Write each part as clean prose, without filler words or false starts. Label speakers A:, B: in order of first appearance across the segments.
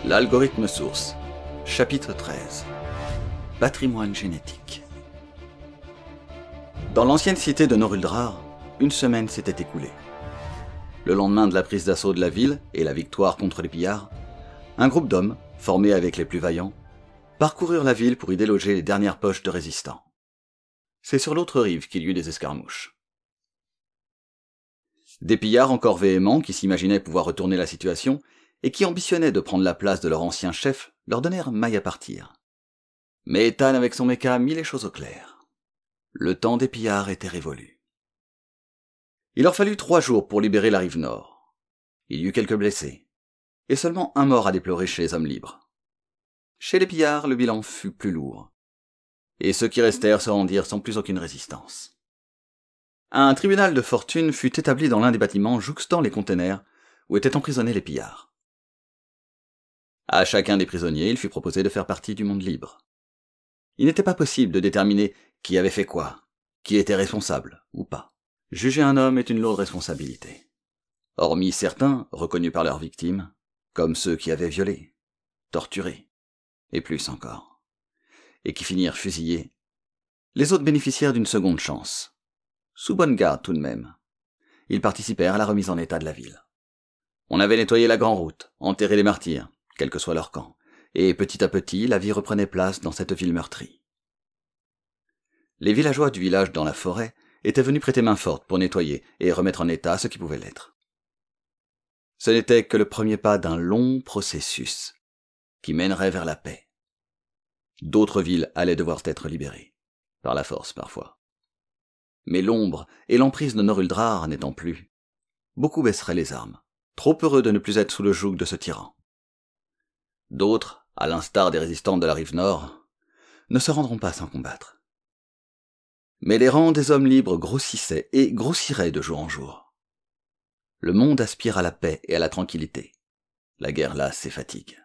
A: L'algorithme source, chapitre 13. Patrimoine génétique. Dans l'ancienne cité de Noruldrar, une semaine s'était écoulée. Le lendemain de la prise d'assaut de la ville et la victoire contre les pillards, un groupe d'hommes, formés avec les plus vaillants, parcoururent la ville pour y déloger les dernières poches de résistants. C'est sur l'autre rive qu'il y eut des escarmouches. Des pillards encore véhéments qui s'imaginaient pouvoir retourner la situation et qui ambitionnaient de prendre la place de leur ancien chef leur donnèrent maille à partir. Mais Ethan avec son méca mit les choses au clair. Le temps des pillards était révolu. Il leur fallut 3 jours pour libérer la rive nord. Il y eut quelques blessés, et seulement un mort à déplorer chez les hommes libres. Chez les pillards, le bilan fut plus lourd, et ceux qui restèrent se rendirent sans plus aucune résistance. Un tribunal de fortune fut établi dans l'un des bâtiments jouxtant les containers où étaient emprisonnés les pillards. À chacun des prisonniers, il fut proposé de faire partie du monde libre. Il n'était pas possible de déterminer qui avait fait quoi, qui était responsable ou pas. Juger un homme est une lourde responsabilité. Hormis certains, reconnus par leurs victimes, comme ceux qui avaient violé, torturé, et plus encore, et qui finirent fusillés, les autres bénéficièrent d'une seconde chance. Sous bonne garde tout de même. Ils participèrent à la remise en état de la ville. On avait nettoyé la grande route, enterré les martyrs, quel que soit leur camp, et petit à petit, la vie reprenait place dans cette ville meurtrie. Les villageois du village dans la forêt étaient venus prêter main forte pour nettoyer et remettre en état ce qui pouvait l'être. Ce n'était que le premier pas d'un long processus qui mènerait vers la paix. D'autres villes allaient devoir être libérées, par la force parfois. Mais l'ombre et l'emprise de Noruldrar n'étant plus, beaucoup baisseraient les armes, trop heureux de ne plus être sous le joug de ce tyran. D'autres, à l'instar des résistants de la rive nord, ne se rendront pas sans combattre. Mais les rangs des hommes libres grossissaient et grossiraient de jour en jour. Le monde aspire à la paix et à la tranquillité. La guerre lasse et fatigue.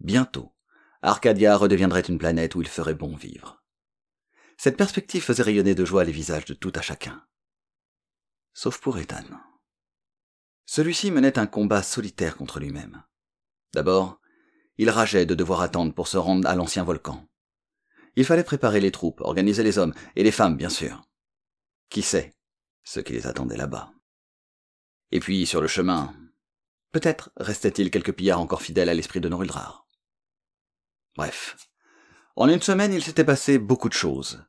A: Bientôt, Arcadia redeviendrait une planète où il ferait bon vivre. Cette perspective faisait rayonner de joie les visages de tout à chacun. Sauf pour Ethan. Celui-ci menait un combat solitaire contre lui-même. D'abord, il rageait de devoir attendre pour se rendre à l'ancien volcan. Il fallait préparer les troupes, organiser les hommes, et les femmes, bien sûr. Qui sait ce qui les attendait là-bas. Et puis, sur le chemin, peut-être restait-il quelques pillards encore fidèles à l'esprit de Noruldrar. Bref, en une semaine, il s'était passé beaucoup de choses.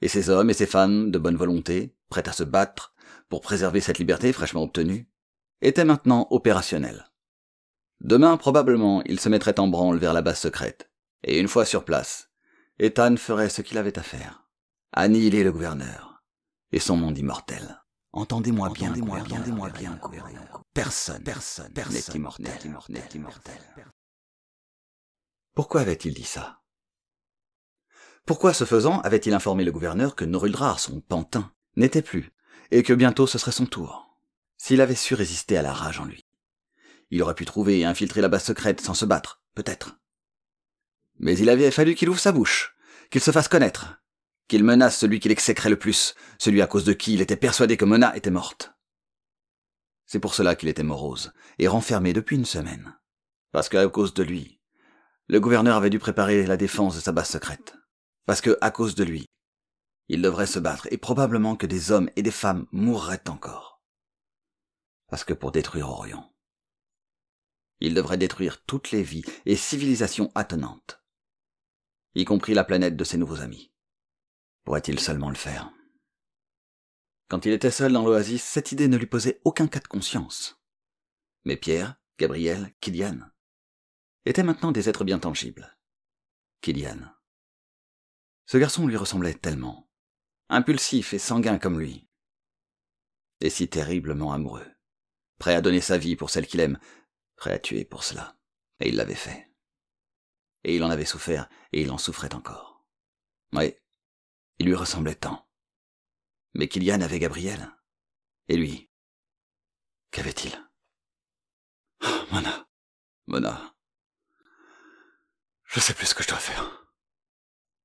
A: Et ces hommes et ces femmes de bonne volonté, prêts à se battre pour préserver cette liberté fraîchement obtenue, étaient maintenant opérationnels. Demain, probablement, il se mettrait en branle vers la base secrète, et une fois sur place, Ethan ferait ce qu'il avait à faire. Annihiler le gouverneur, et son monde immortel. Entendez-moi bien, personne n'est immortel. Pourquoi avait-il dit ça? Pourquoi, ce faisant, avait-il informé le gouverneur que Noruldrar, son pantin, n'était plus, et que bientôt ce serait son tour? S'il avait su résister à la rage en lui, il aurait pu trouver et infiltrer la base secrète sans se battre, peut-être. Mais il avait fallu qu'il ouvre sa bouche, qu'il se fasse connaître, qu'il menace celui qu'il exécrait le plus, celui à cause de qui il était persuadé que Mona était morte. C'est pour cela qu'il était morose et renfermé depuis une semaine. Parce qu'à cause de lui, le gouverneur avait dû préparer la défense de sa base secrète. Parce que, à cause de lui, il devrait se battre et probablement que des hommes et des femmes mourraient encore. Parce que pour détruire Orion, il devrait détruire toutes les vies et civilisations attenantes, y compris la planète de ses nouveaux amis. Pourrait-il seulement le faire? Quand il était seul dans l'oasis, cette idée ne lui posait aucun cas de conscience. Mais Pierre, Gabriel, Killian étaient maintenant des êtres bien tangibles. Killian. Ce garçon lui ressemblait tellement, impulsif et sanguin comme lui, et si terriblement amoureux, prêt à donner sa vie pour celle qu'il aime, prêt à tuer pour cela. Et il l'avait fait. Et il en avait souffert, et il en souffrait encore. Oui, il lui ressemblait tant. Mais Killian avait Gabriel. Et lui, qu'avait-il? Oh, Mona. Je sais plus ce que je dois faire.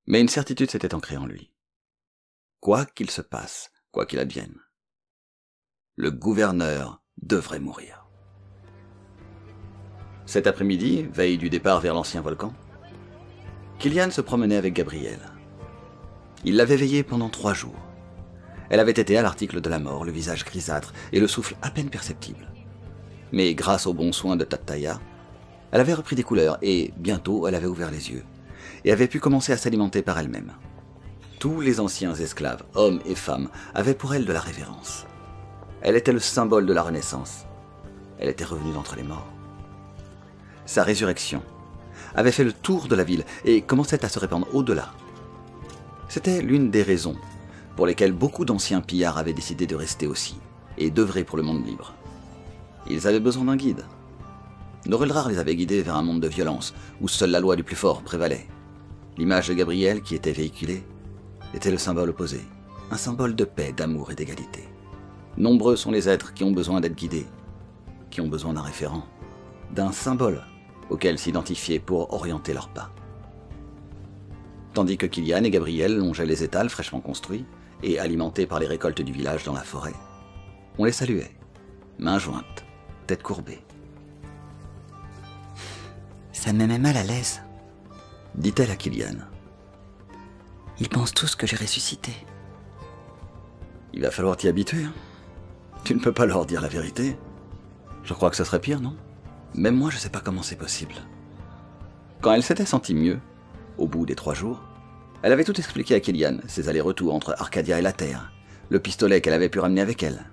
A: Mais une certitude s'était ancrée en lui. Quoi qu'il se passe, quoi qu'il advienne, le gouverneur devrait mourir. Cet après-midi, veille du départ vers l'ancien volcan, Killian se promenait avec Gabrielle. Il l'avait veillée pendant 3 jours. Elle avait été à l'article de la mort, le visage grisâtre et le souffle à peine perceptible. Mais grâce aux bons soins de Tattaya, elle avait repris des couleurs et, bientôt, elle avait ouvert les yeux et avait pu commencer à s'alimenter par elle-même. Tous les anciens esclaves, hommes et femmes, avaient pour elle de la révérence. Elle était le symbole de la Renaissance. Elle était revenue d'entre les morts. Sa résurrection avait fait le tour de la ville et commençait à se répandre au-delà. C'était l'une des raisons pour lesquelles beaucoup d'anciens pillards avaient décidé de rester aussi et d'œuvrer pour le monde libre. Ils avaient besoin d'un guide. Noreldrar les avait guidés vers un monde de violence où seule la loi du plus fort prévalait. L'image de Gabrielle qui était véhiculée était le symbole opposé, un symbole de paix, d'amour et d'égalité. Nombreux sont les êtres qui ont besoin d'être guidés, qui ont besoin d'un référent, d'un symbole auquel s'identifier pour orienter leurs pas. Tandis que Killian et Gabrielle longeaient les étals fraîchement construits et alimentés par les récoltes du village dans la forêt, on les saluait, mains jointes, tête courbée.
B: « Ça me met mal à l'aise, »
A: dit-elle à Killian.
B: « Ils pensent tous que j'ai ressuscité. »
A: Il va falloir t'y habituer. Hein. Tu ne peux pas leur dire la vérité. Je crois que ce serait pire, non? Même moi, je ne sais pas comment c'est possible. Quand elle s'était sentie mieux, au bout des 3 jours, elle avait tout expliqué à Killian, ses allers-retours entre Arcadia et la Terre, le pistolet qu'elle avait pu ramener avec elle.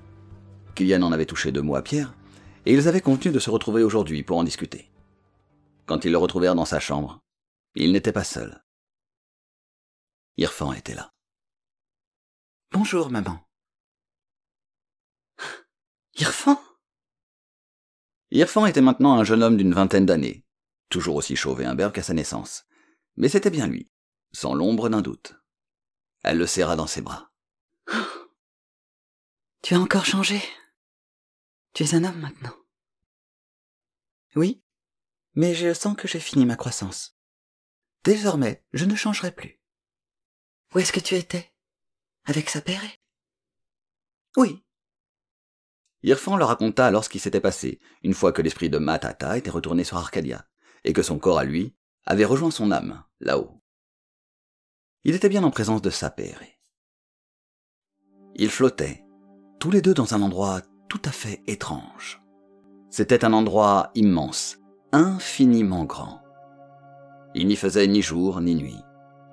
A: Killian en avait touché 2 mots à Pierre, et ils avaient convenu de se retrouver aujourd'hui pour en discuter. Quand ils le retrouvèrent dans sa chambre, il n'était pas seul. Irfan était là.
B: « Bonjour, maman. »« Irfan ?»
A: Irfan était maintenant un jeune homme d'une 20aine d'années, toujours aussi chauve et imberbe qu'à sa naissance. Mais c'était bien lui, sans l'ombre d'un doute. Elle le serra dans ses bras.
B: « Tu as encore changé. Tu es un homme maintenant. »« Oui, mais je sens que j'ai fini ma croissance. Désormais, je ne changerai plus. »« Où est-ce que tu étais? Avec Sapere ?»« Oui. »
A: Irfan leur raconta alors ce qui s'était passé, une fois que l'esprit de Matata était retourné sur Arcadia, et que son corps à lui avait rejoint son âme, là-haut. Il était bien en présence de Sapere. Ils flottaient, tous les deux dans un endroit tout à fait étrange. C'était un endroit immense, infiniment grand. Il n'y faisait ni jour ni nuit.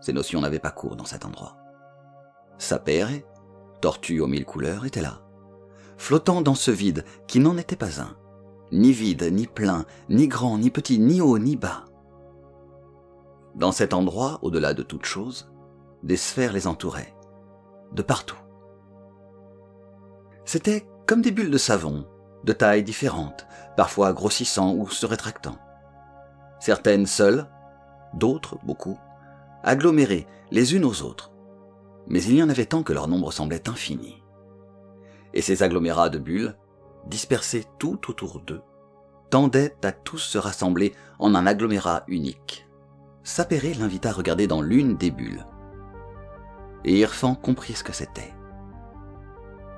A: Ces notions n'avaient pas cours dans cet endroit. Sapere, tortue aux 1000 couleurs, était là, flottant dans ce vide qui n'en était pas un, ni vide, ni plein, ni grand, ni petit, ni haut, ni bas. Dans cet endroit, au-delà de toute chose, des sphères les entouraient, de partout. C'étaient comme des bulles de savon, de tailles différentes, parfois grossissant ou se rétractant. Certaines seules, d'autres, beaucoup, agglomérées les unes aux autres. Mais il y en avait tant que leur nombre semblait infini. Et ces agglomérats de bulles, dispersés tout autour d'eux, tendaient à tous se rassembler en un agglomérat unique. Sapere l'invita à regarder dans l'une des bulles. Et Irfan comprit ce que c'était.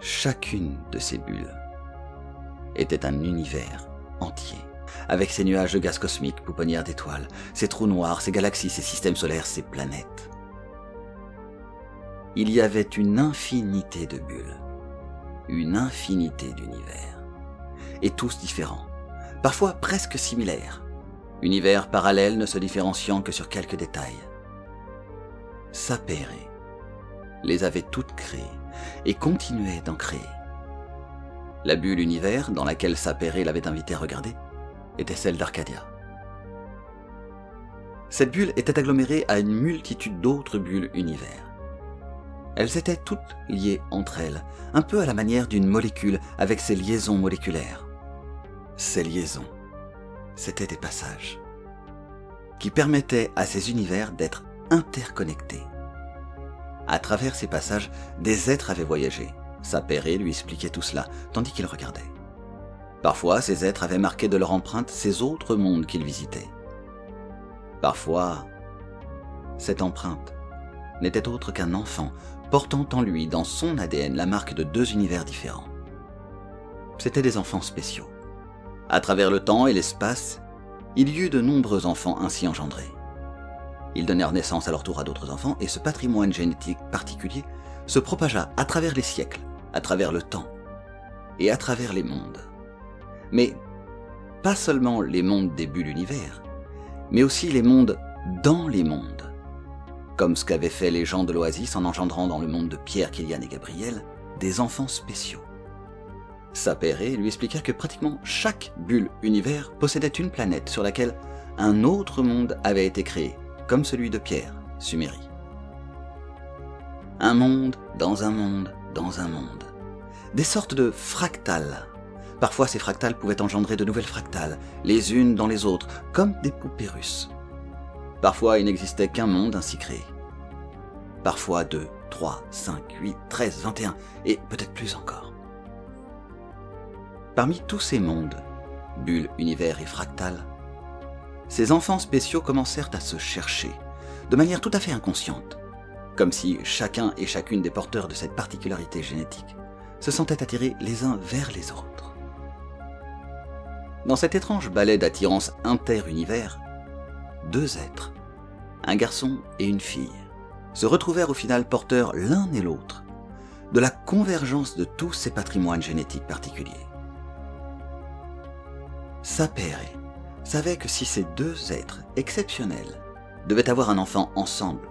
A: Chacune de ces bulles était un univers entier, avec ses nuages de gaz cosmique, pouponnières d'étoiles, ses trous noirs, ses galaxies, ses systèmes solaires, ses planètes. Il y avait une infinité de bulles, une infinité d'univers, et tous différents, parfois presque similaires, univers parallèles ne se différenciant que sur quelques détails. Sapere les avait toutes créées et continuait d'en créer. La bulle univers dans laquelle Sapere l'avait invité à regarder était celle d'Arcadia. Cette bulle était agglomérée à une multitude d'autres bulles univers. Elles étaient toutes liées entre elles, un peu à la manière d'une molécule avec ses liaisons moléculaires. Ces liaisons, c'étaient des passages qui permettaient à ces univers d'être interconnectés. À travers ces passages, des êtres avaient voyagé. Sapere lui expliquait tout cela, tandis qu'il regardait. Parfois, ces êtres avaient marqué de leur empreinte ces autres mondes qu'ils visitaient. Parfois, cette empreinte n'était autre qu'un enfant portant en lui, dans son ADN, la marque de 2 univers différents. C'étaient des enfants spéciaux. À travers le temps et l'espace, Il y eut de nombreux enfants ainsi engendrés. Ils donnèrent naissance à leur tour à d'autres enfants et ce patrimoine génétique particulier se propagea à travers les siècles, à travers le temps et à travers les mondes. Mais pas seulement les mondes des bulles univers, mais aussi les mondes dans les mondes, comme ce qu'avaient fait les gens de l'Oasis en engendrant dans le monde de Pierre, Kylian et Gabriel des enfants spéciaux. Sapere lui expliqua que pratiquement chaque bulle univers possédait une planète sur laquelle un autre monde avait été créé, comme celui de Pierre, Sumérie. Un monde dans un monde dans un monde. Des sortes de fractales. Parfois ces fractales pouvaient engendrer de nouvelles fractales, les unes dans les autres, comme des poupées russes. Parfois il n'existait qu'un monde ainsi créé. Parfois 2, 3, 5, 8, 13, 21, et peut-être plus encore. Parmi tous ces mondes, bulles, univers et fractales, ces enfants spéciaux commencèrent à se chercher, de manière tout à fait inconsciente, comme si chacun et chacune des porteurs de cette particularité génétique se sentaient attirés les uns vers les autres. Dans cet étrange ballet d'attirance inter-univers, deux êtres, un garçon et une fille, se retrouvèrent au final porteurs l'un et l'autre de la convergence de tous ces patrimoines génétiques particuliers. Sapere savait que si ces deux êtres exceptionnels devaient avoir un enfant ensemble,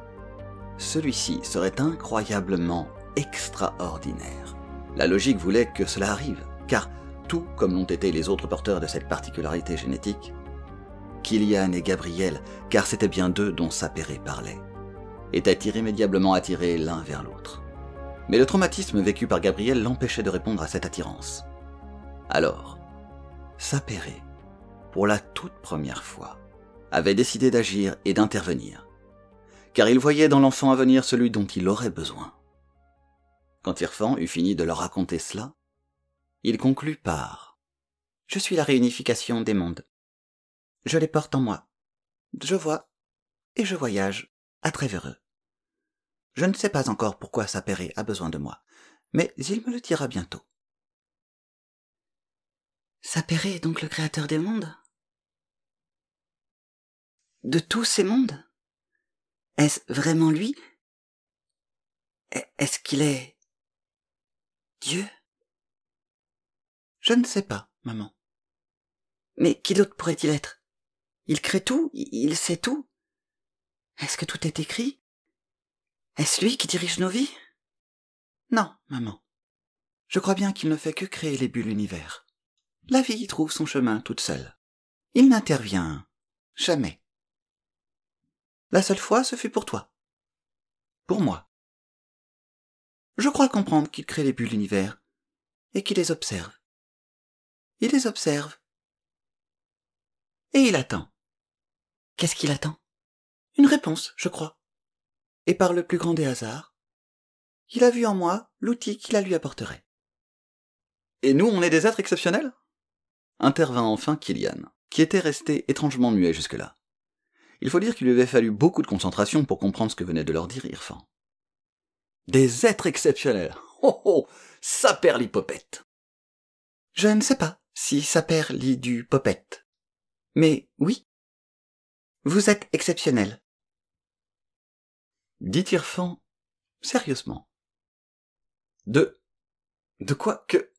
A: celui-ci serait incroyablement extraordinaire. La logique voulait que cela arrive, car tout comme l'ont été les autres porteurs de cette particularité génétique, Kylian et Gabriel, car c'était bien d'eux dont Sapere parlait, étaient irrémédiablement attirés l'un vers l'autre. Mais le traumatisme vécu par Gabriel l'empêchait de répondre à cette attirance. Alors, Sapere, pour la toute première fois, avait décidé d'agir et d'intervenir, car il voyait dans l'enfant à venir celui dont il aurait besoin. Quand Irfan eut fini de leur raconter cela, il conclut par « Je suis la réunification des mondes. Je les porte en moi. Je vois et je voyage à travers eux. Je ne sais pas encore pourquoi Sapere a besoin de moi, mais il me le dira bientôt. » Sapere est donc le créateur des mondes? De tous ces mondes? Est-ce vraiment lui? Est-ce qu'il est Dieu? Je ne sais pas, maman. Mais qui d'autre pourrait-il être? Il crée tout? Il sait tout? Est-ce que tout est écrit? Est-ce lui qui dirige nos vies? Non, maman. Je crois bien qu'il ne fait que créer les bulles univers. La vie y trouve son chemin toute seule. Il n'intervient jamais. La seule fois, ce fut pour toi. Pour moi. Je crois comprendre qu'il crée les bulles univers et qu'il les observe. Il les observe. Et il attend. Qu'est-ce qu'il attend? Une réponse, je crois. Et par le plus grand des hasards, il a vu en moi l'outil qui la lui apporterait. Et nous, on est des êtres exceptionnels? Intervint enfin Kylian, qui était resté étrangement muet jusque-là. Il faut dire qu'il lui avait fallu beaucoup de concentration pour comprendre ce que venait de leur dire Irfan. Des êtres exceptionnels! Oh oh! Sapere l'hypopète! Je ne sais pas si Sapere lit du popette. Mais oui, vous êtes exceptionnel. Dit Irfan sérieusement. De quoi que...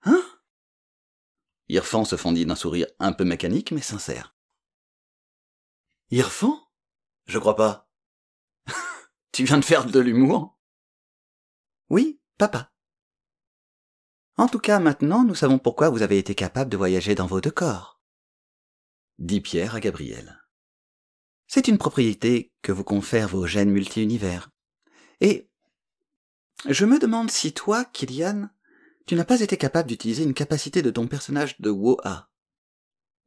A: Hein? Irfan se fendit d'un sourire un peu mécanique mais sincère. Irfan? Je crois pas. Tu viens de faire de l'humour? Oui, papa. En tout cas, maintenant, nous savons pourquoi vous avez été capable de voyager dans vos deux corps, dit Pierre à Gabriel. C'est une propriété que vous confèrent vos gènes multi-univers. Et je me demande si toi, Kylian, tu n'as pas été capable d'utiliser une capacité de ton personnage de Woa.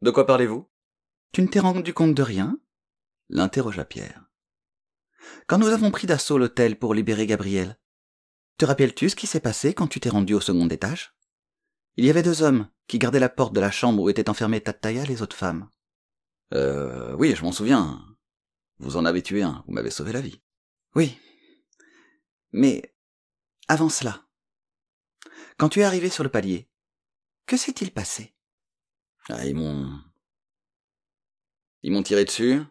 A: De quoi parlez-vous? Tu ne t'es rendu compte de rien? L'interrogea Pierre. Quand nous avons pris d'assaut l'hôtel pour libérer Gabriel, te rappelles-tu ce qui s'est passé quand tu t'es rendu au second étage? Il y avait deux hommes qui gardaient la porte de la chambre où étaient enfermées Tataya et les autres femmes. Oui, je m'en souviens. Vous en avez tué un, vous m'avez sauvé la vie. Oui. Mais, avant cela, quand tu es arrivé sur le palier, que s'est-il passé? Ah, ils m'ont Ils m'ont tiré dessus.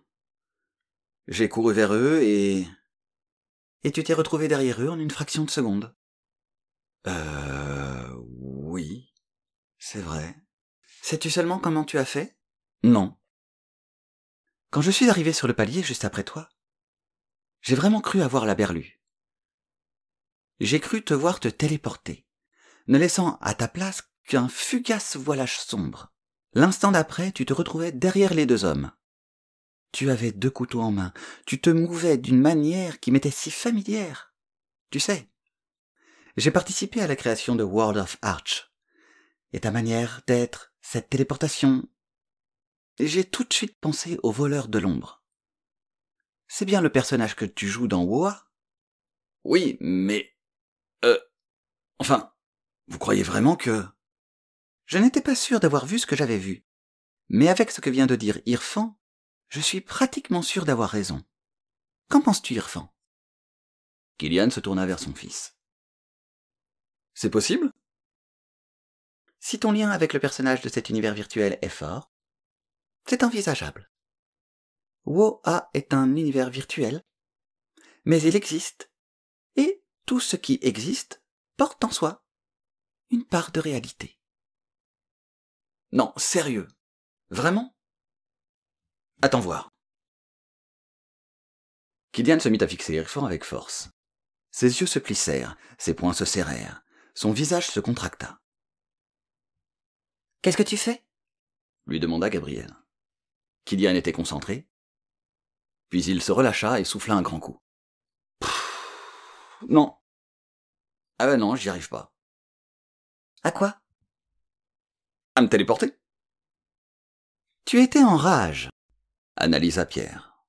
A: J'ai couru vers eux et...
B: Et tu t'es retrouvé derrière eux en une fraction de seconde.
A: Oui, c'est vrai.
B: Sais-tu seulement comment tu as fait?
A: Non.
B: Quand je suis arrivé sur le palier juste après toi, j'ai vraiment cru avoir la berlue. J'ai cru te voir te téléporter, ne laissant à ta place qu'un fugace voilage sombre. L'instant d'après, tu te retrouvais derrière les deux hommes. Tu avais 2 couteaux en main, tu te mouvais d'une manière qui m'était si familière. Tu sais, j'ai participé à la création de World of Arch, et ta manière d'être, cette téléportation, j'ai tout de suite pensé au voleur de l'ombre. C'est bien le personnage que tu joues dans WoA?
A: Oui, mais... Enfin, vous croyez vraiment que...
B: Je n'étais pas sûr d'avoir vu ce que j'avais vu. Mais avec ce que vient de dire Irfan, je suis pratiquement sûr d'avoir raison. Qu'en penses-tu, Irfan?
A: Killian se tourna vers son fils. C'est possible?
B: Si ton lien avec le personnage de cet univers virtuel est fort, c'est envisageable. WoA est un univers virtuel, mais il existe, et tout ce qui existe porte en soi une part de réalité.
A: Non, sérieux. Vraiment? Attends voir. Killian se mit à fixer Irfan avec force. Ses yeux se plissèrent, ses poings se serrèrent, son visage se contracta.
B: « Qu'est-ce que tu fais ?»
A: lui demanda Gabriel. Killian était concentré, puis il se relâcha et souffla un grand coup. Non. Ah ben non, j'y arrive pas.
B: À quoi?
A: À me téléporter.
B: Tu étais en rage,
A: analysa Pierre.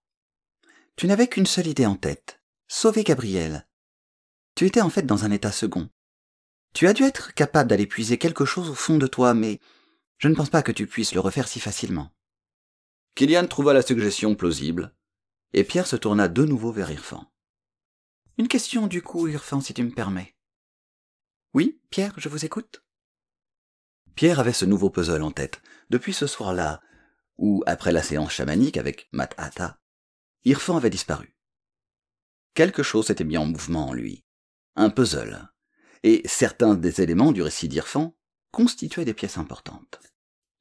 B: Tu n'avais qu'une seule idée en tête, sauver Gabriel. Tu étais en fait dans un état second. Tu as dû être capable d'aller puiser quelque chose au fond de toi, mais je ne pense pas que tu puisses le refaire si facilement.
A: Killian trouva la suggestion plausible, et Pierre se tourna de nouveau vers Irfan.
B: Une question du coup, Irfan, si tu me permets. Oui, Pierre, je vous écoute.
A: Pierre avait ce nouveau puzzle en tête, depuis ce soir-là, où, après la séance chamanique avec Mat-Hata, Irfan avait disparu. Quelque chose s'était mis en mouvement en lui, un puzzle, et certains des éléments du récit d'Irfan constituaient des pièces importantes.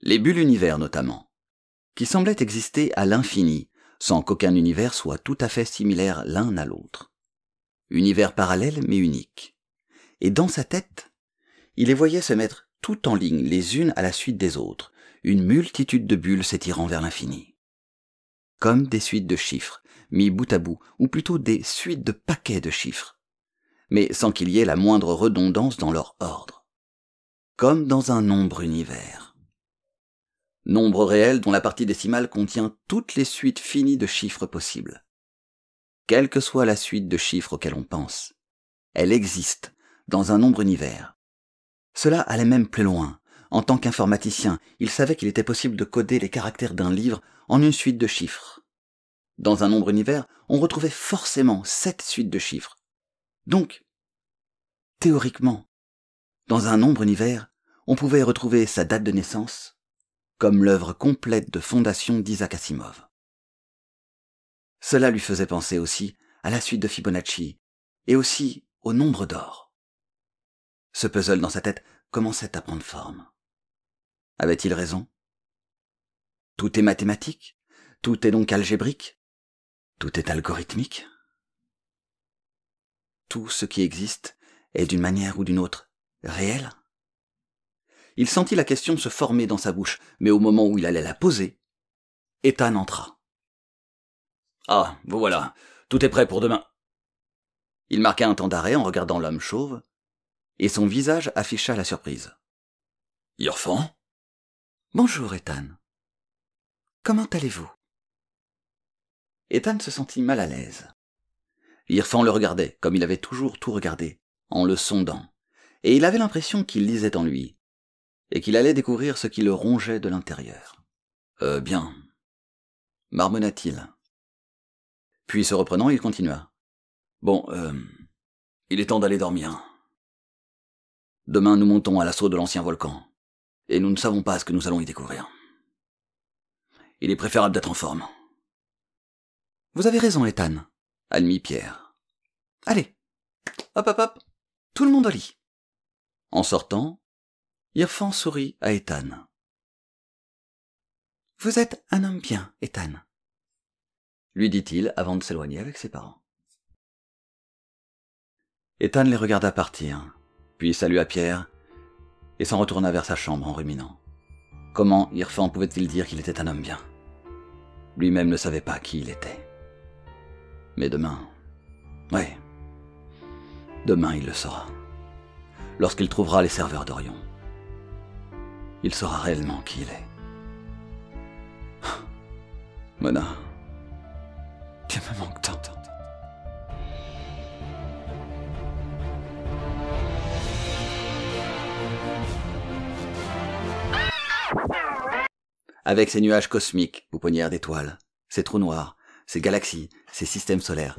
A: Les bulles univers notamment, qui semblaient exister à l'infini, sans qu'aucun univers soit tout à fait similaire l'un à l'autre. Univers parallèles mais uniques. Et dans sa tête, il les voyait se mettre tout en ligne les unes à la suite des autres, une multitude de bulles s'étirant vers l'infini. Comme des suites de chiffres, mis bout à bout, ou plutôt des suites de paquets de chiffres, mais sans qu'il y ait la moindre redondance dans leur ordre. Comme dans un nombre univers. Nombre réel dont la partie décimale contient toutes les suites finies de chiffres possibles. Quelle que soit la suite de chiffres auxquels on pense, elle existe dans un nombre univers. Cela allait même plus loin. En tant qu'informaticien, il savait qu'il était possible de coder les caractères d'un livre en une suite de chiffres. Dans un nombre univers, on retrouvait forcément cette suite de chiffres. Donc, théoriquement, dans un nombre univers, on pouvait retrouver sa date de naissance, comme l'œuvre complète de fondation d'Isaac Asimov. Cela lui faisait penser aussi à la suite de Fibonacci, et aussi au nombre d'or. Ce puzzle dans sa tête commençait à prendre forme. Avait-il raison? Tout est mathématique? Tout est donc algébrique? Tout est algorithmique? Tout ce qui existe est d'une manière ou d'une autre réel? Il sentit la question se former dans sa bouche, mais au moment où il allait la poser, Ethan entra. « Ah, vous voilà, tout est prêt pour demain. » Il marqua un temps d'arrêt en regardant l'homme chauve, et son visage afficha la surprise. « Irfan ?»«
B: Bonjour, Ethan. Comment allez-vous » Ethan se sentit mal à l'aise.
A: Irfan le regardait, comme il avait toujours tout regardé, en le sondant, et il avait l'impression qu'il lisait en lui, et qu'il allait découvrir ce qui le rongeait de l'intérieur. « Bien, » marmonna-t-il. Puis se reprenant, il continua. « Bon, il est temps d'aller dormir. Demain, nous montons à l'assaut de l'ancien volcan, et nous ne savons pas ce que nous allons y découvrir. » Il est préférable d'être en forme.
B: Vous avez raison, Ethan,
A: admit Pierre.
B: Allez, hop hop hop, tout le monde au lit.
A: En sortant,
B: Irfan sourit à Ethan. Vous êtes un homme bien, Ethan,
A: lui dit-il avant de s'éloigner avec ses parents.
B: Ethan les regarda partir, puis salua Pierre et s'en retourna vers sa chambre en ruminant. Comment Irfan pouvait-il dire qu'il était un homme bien? Lui-même ne savait pas qui il était. Mais demain, demain il le saura. Lorsqu'il trouvera les serveurs d'Orion, il saura réellement qui il est. Mona, tu me manques tant. Avec ces nuages cosmiques, pouponnières d'étoiles, ces trous noirs, ces galaxies, ces systèmes solaires.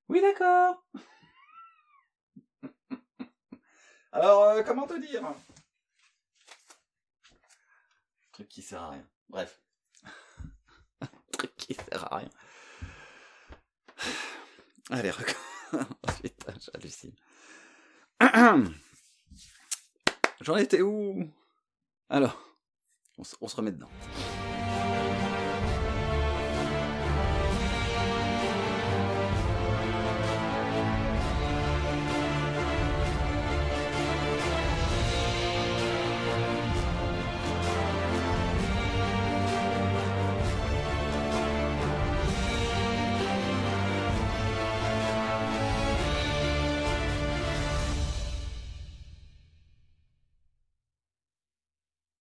A: Oui, d'accord. Alors, comment te dire? Truc qui sert à rien. Bref.
B: Truc qui sert à rien. Allez, regarde. Putain, j'hallucine. J'en étais où? Alors, on se remet dedans.